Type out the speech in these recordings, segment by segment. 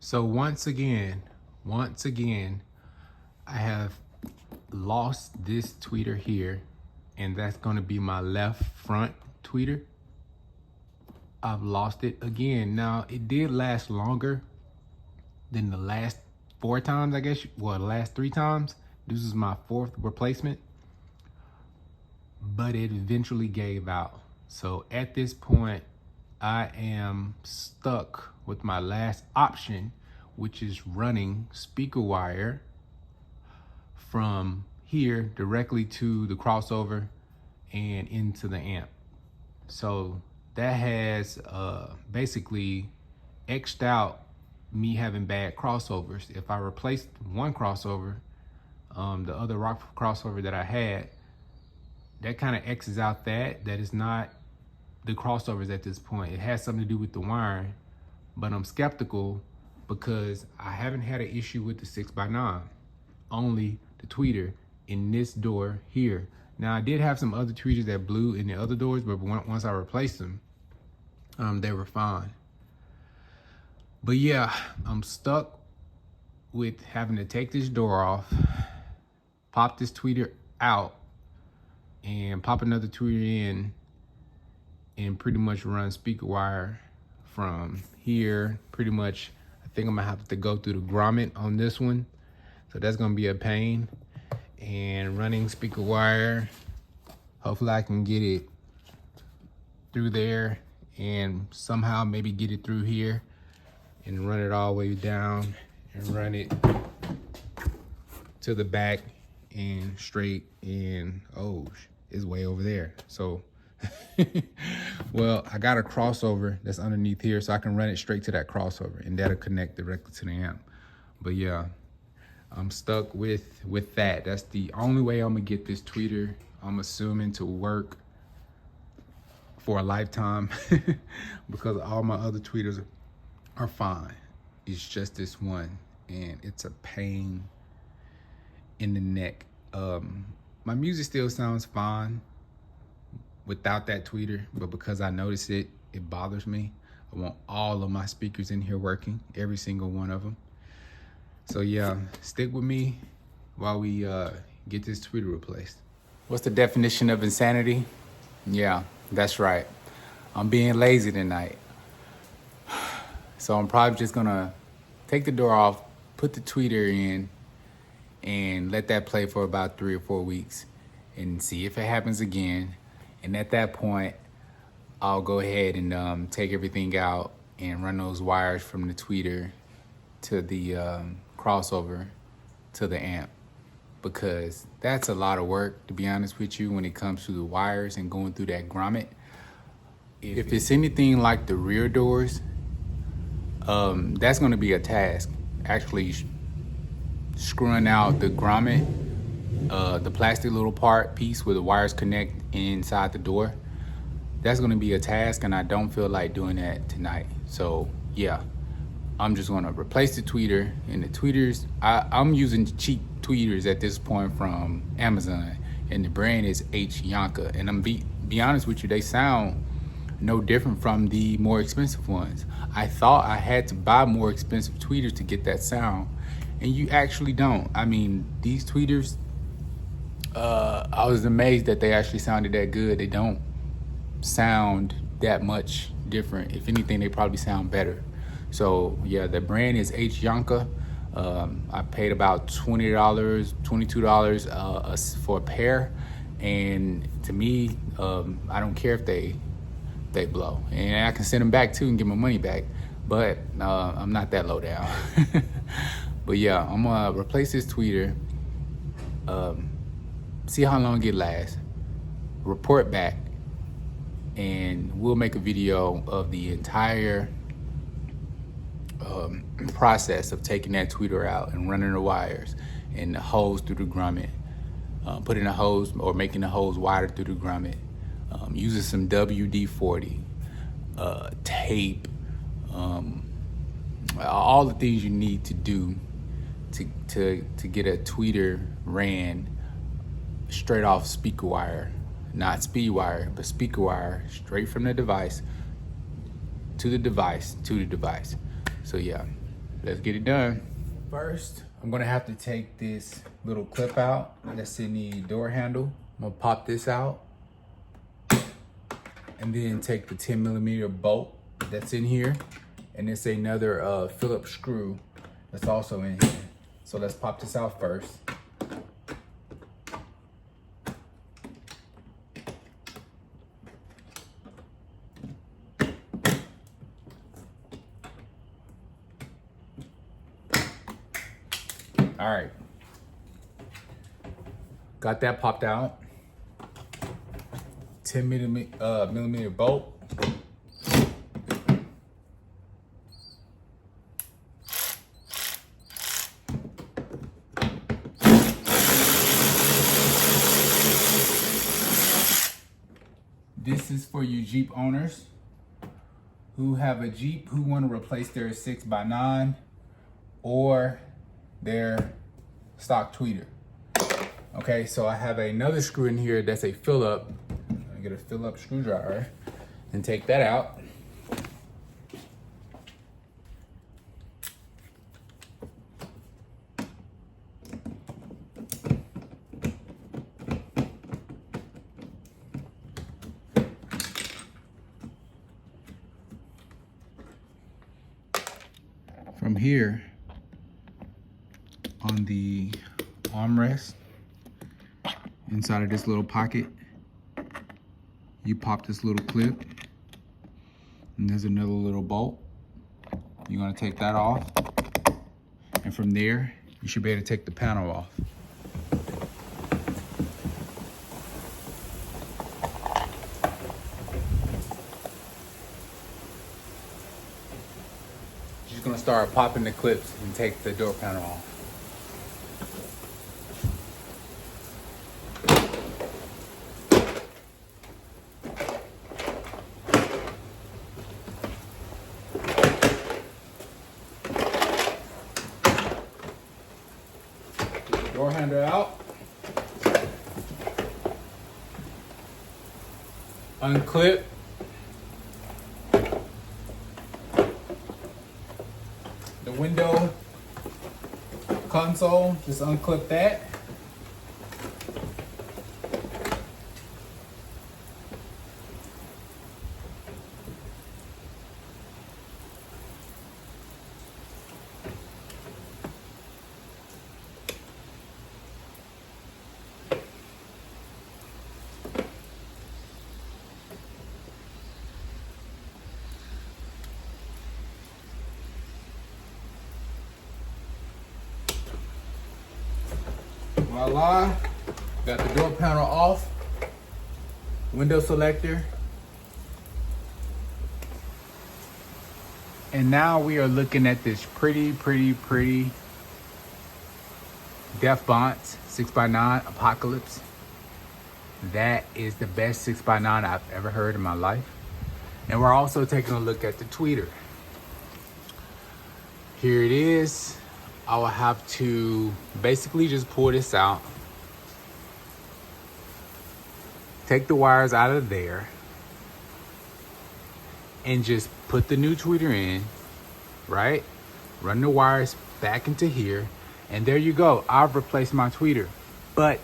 So once again, I have lost this tweeter here, and that's gonna be my left front tweeter. I've lost it again. Now, it did last longer than the last 4 times, I guess. Well, the last 3 times. This is my 4th replacement, but it eventually gave out. So at this point, I am stuck with my last option, which is running speaker wire from here directly to the crossover and into the amp. So that has basically X'd out me having bad crossovers. If I replaced one crossover, the other rock crossover that I had, that kind of X's out that is not the crossovers at this point. It has something to do with the wiring, but I'm skeptical because I haven't had an issue with the 6x9, only the tweeter in this door here. Now, I did have some other tweeters that blew in the other doors, but once I replaced them, they were fine. But yeah, I'm stuck with having to take this door off, pop this tweeter out, and pop another tweeter in, and pretty much run speaker wire from here. Pretty much, I think I'm gonna have to go through the grommet on this one. So that's gonna be a pain. And running speaker wire, hopefully I can get it through there and somehow maybe get it through here and run it all the way down and run it to the back and straight, and oh, it's way over there. So well, I got a crossover that's underneath here, so I can run it straight to that crossover and that'll connect directly to the amp. But yeah, I'm stuck with that. That's the only way I'm gonna get this tweeter, I'm assuming, to work for a lifetime because all my other tweeters are fine. It's just this one, and it's a pain in the neck. My music still sounds fine without that tweeter, but because I notice it bothers me. I want all of my speakers in here working, every single one of them. So yeah, stick with me while we get this tweeter replaced. What's the definition of insanity? Yeah, that's right. I'm being lazy tonight. So I'm probably just gonna take the door off, put the tweeter in, and let that play for about 3 or 4 weeks and see if it happens again. And at that point, I'll go ahead and take everything out and run those wires from the tweeter to the crossover to the amp, because that's a lot of work, to be honest with you, when it comes to the wires and going through that grommet. If it's anything like the rear doors, that's gonna be a task. Actually screwing out the grommet, the plastic little piece where the wires connect inside the door, that's gonna be a task, and I don't feel like doing that tonight. So yeah, I'm just gonna replace the tweeter. And the tweeters, I'm using cheap tweeters at this point from Amazon, and the brand is Yanka. And I'm be honest with you, they sound no different from the more expensive ones. I thought I had to buy more expensive tweeters to get that sound, and you actually don't. I mean, these tweeters, I was amazed that they actually sounded that good. They don't sound that much different. If anything, they probably sound better. So yeah, the brand is Yanka. I paid about $20, $22 for a pair, and to me, I don't care if they blow, and I can send them back too and get my money back, but I'm not that low down. But yeah, I'm gonna replace this tweeter, see how long it lasts, report back, and we'll make a video of the entire process of taking that tweeter out and running the wires and the hose through the grommet, putting the hose or making the hose wider through the grommet, using some WD-40, tape, all the things you need to do to get a tweeter ran straight off speaker wire, not speed wire, but speaker wire, straight from the device to the device to the device. So yeah, let's get it done. First, I'm gonna have to take this little clip out that's in the door handle. I'm gonna pop this out and then take the 10mm bolt that's in here, and it's another Phillips screw that's also in here. So let's pop this out first. All right, got that popped out. 10mm bolt. This is for you Jeep owners who have a Jeep who want to replace their 6x9 or their stock tweeter. Okay, so I have another screw in here that's a fill-up. I get a fill-up screwdriver and take that out. From here, on the armrest, inside of this little pocket, you pop this little clip, and there's another little bolt. You're gonna take that off, and from there, you should be able to take the panel off. Just gonna start popping the clips and take the door panel off. Door handle out. Unclip. The window console, just unclip that. Voila, got the door panel off, window selector. And now we are looking at this pretty Def Bonds 6x9 Apocalypse. That is the best 6x9 I've ever heard in my life. And we're also taking a look at the tweeter. Here it is. I will have to basically just pull this out, take the wires out of there, and just put the new tweeter in, right? Run the wires back into here, and there you go. I've replaced my tweeter, but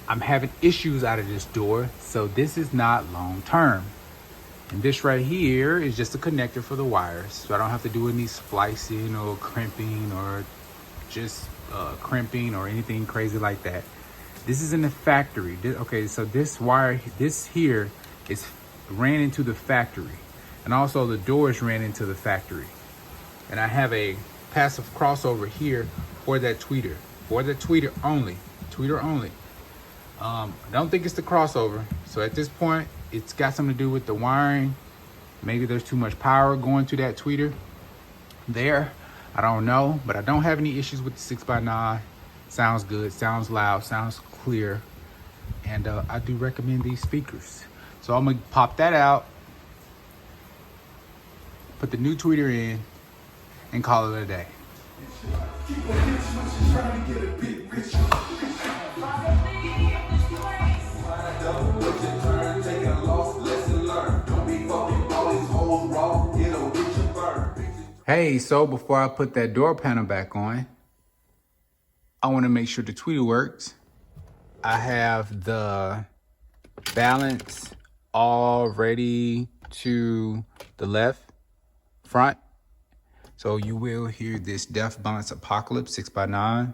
I'm having issues out of this door, so this is not long term. And this right here is just a connector for the wires, so I don't have to do any splicing or crimping or just crimping or anything crazy like that. This is in the factory. Okay, so this wire, this here is ran into the factory, and also the doors ran into the factory. And I have a passive crossover here for that tweeter only. I don't think it's the crossover. So at this point, it's got something to do with the wiring. Maybe there's too much power going to that tweeter there. I don't know, but I don't have any issues with the 6x9. Sounds good, sounds loud, sounds clear. And I do recommend these speakers. So I'm gonna pop that out, put the new tweeter in, and call it a day. Hey, so before I put that door panel back on, I want to make sure the tweeter works. I have the balance all ready to the left front. So you will hear this Def Bonds Apocalypse 6x9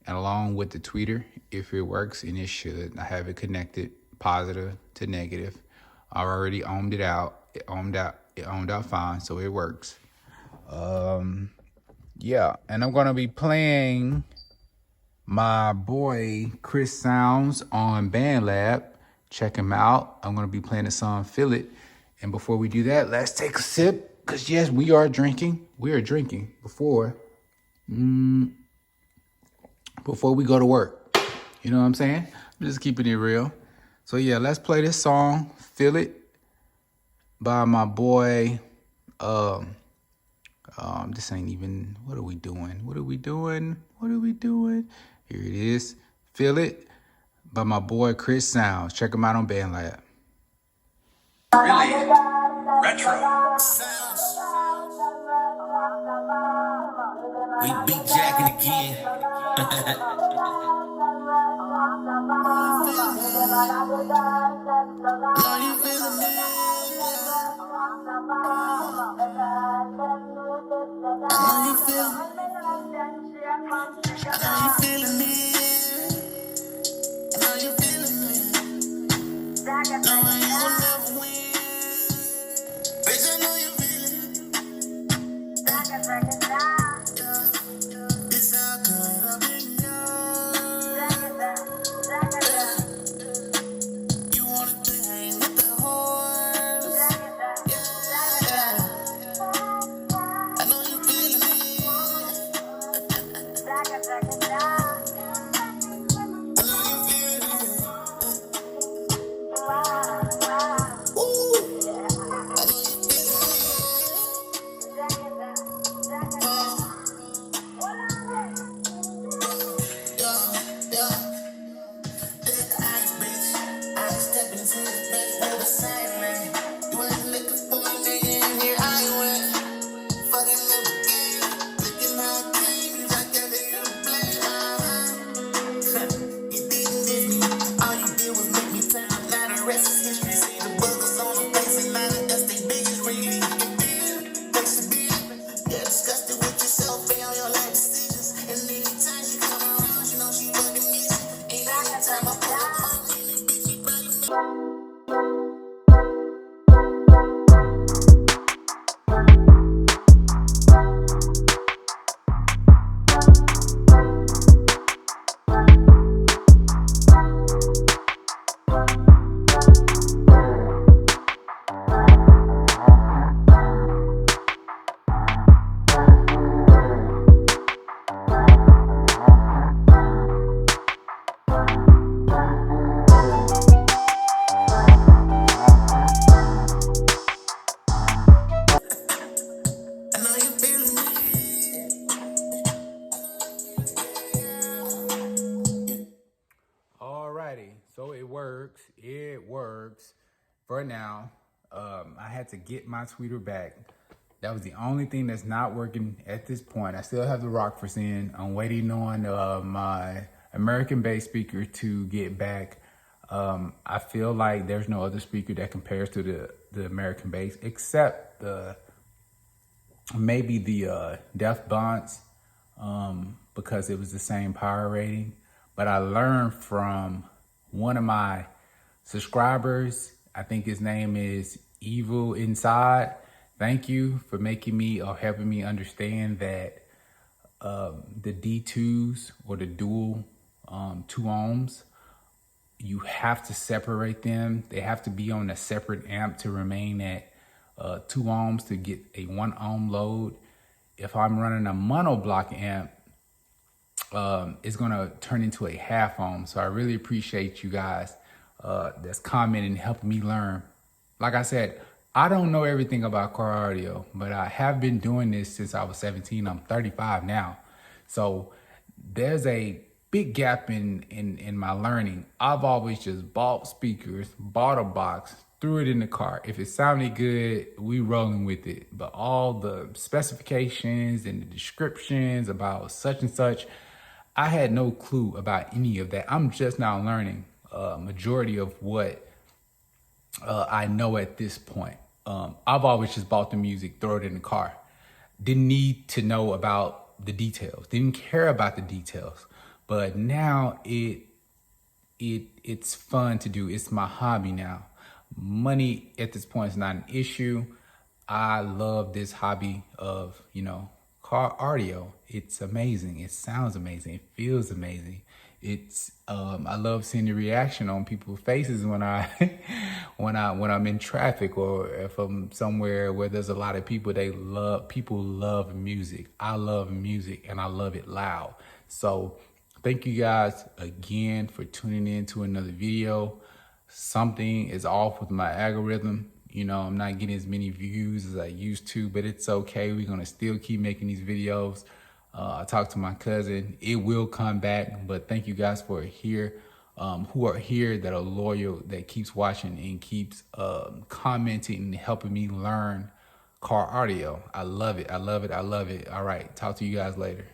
and along with the tweeter, if it works, and it should. I have it connected positive to negative. I already ohmed it out. It ohmed out fine, so it works. Yeah, and I'm gonna be playing my boy Chris Sounds on BandLab. Check him out. I'm gonna be playing the song Feel It. And before we do that, let's take a sip. Cause yes, we are drinking. We are drinking before we go to work. You know what I'm saying? I'm just keeping it real. So yeah, let's play this song, Feel It, by my boy. This ain't even, what are we doing? What are we doing? What are we doing? Here it is. Feel It by my boy Chris Sounds. Check him out on BandLab. Really? Retro. Sounds. We beat jacking again. Now you feeling me? Now you feeling me? Now you feeling me? Knowing you will never win. Bitch, I know you feeling it. It's all good. I've been you wanted to hang with the whores. Yeah. I know you feeling it. I know you feeling it. Ooh. I know you feeling it. Yeah. Ice, bitch. I step into the bed with a siren. You ain't looking for a nigga in here, I went. Fucking never game. Looking how clean, you like that nigga play. You didn't miss me. All you did was make me turn. Now the rest is history. See the buggers on the face and now that's they biggest really. Thanks to be. Get disgusted with yourself and all your life decisions. And anytime she come around, you know she fucking me. Anytime I pull up on me, bitch, she probably me. I know you feeling me. Alrighty, so it works. It works for now. I had to get my tweeter back. That was the only thing that's not working at this point. I still have the Rockfords in. I'm waiting on my American bass speaker to get back. I feel like there's no other speaker that compares to the American bass except maybe the Def Bonds, because it was the same power rating. But I learned from one of my subscribers, I think his name is Evil Inside. Thank you for making me or helping me understand that the D2s or the dual 2 ohms, you have to separate them. They have to be on a separate amp to remain at 2 ohms to get a 1 ohm load. If I'm running a monoblock amp, it's gonna turn into a half ohm. So I really appreciate you guys that's commenting and helping me learn. Like I said, I don't know everything about car audio, but I have been doing this since I was 17. I'm 35 now. So there's a big gap in my learning. I've always just bought speakers, bought a box, threw it in the car. If it sounded good, we rolling with it. But all the specifications and the descriptions about such and such, I had no clue about any of that. I'm just now learning majority of what I know at this point. I've always just bought the music, throw it in the car. Didn't need to know about the details. Didn't care about the details. But now it's fun to do. It's my hobby now. Money at this point is not an issue. I love this hobby of, car audio. It's amazing. It sounds amazing. It feels amazing. It's I love seeing the reaction on people's faces when I when I'm in traffic, or if I'm somewhere where there's a lot of people. People love music. I love music, and I love it loud. So thank you guys again for tuning in to another video. Something is off with my algorithm. I'm not getting as many views as I used to, but it's okay. We're going to still keep making these videos. I talked to my cousin. It will come back, but thank you guys for who are here, that are loyal, that keeps watching and keeps commenting and helping me learn car audio. I love it. I love it. I love it. All right. Talk to you guys later.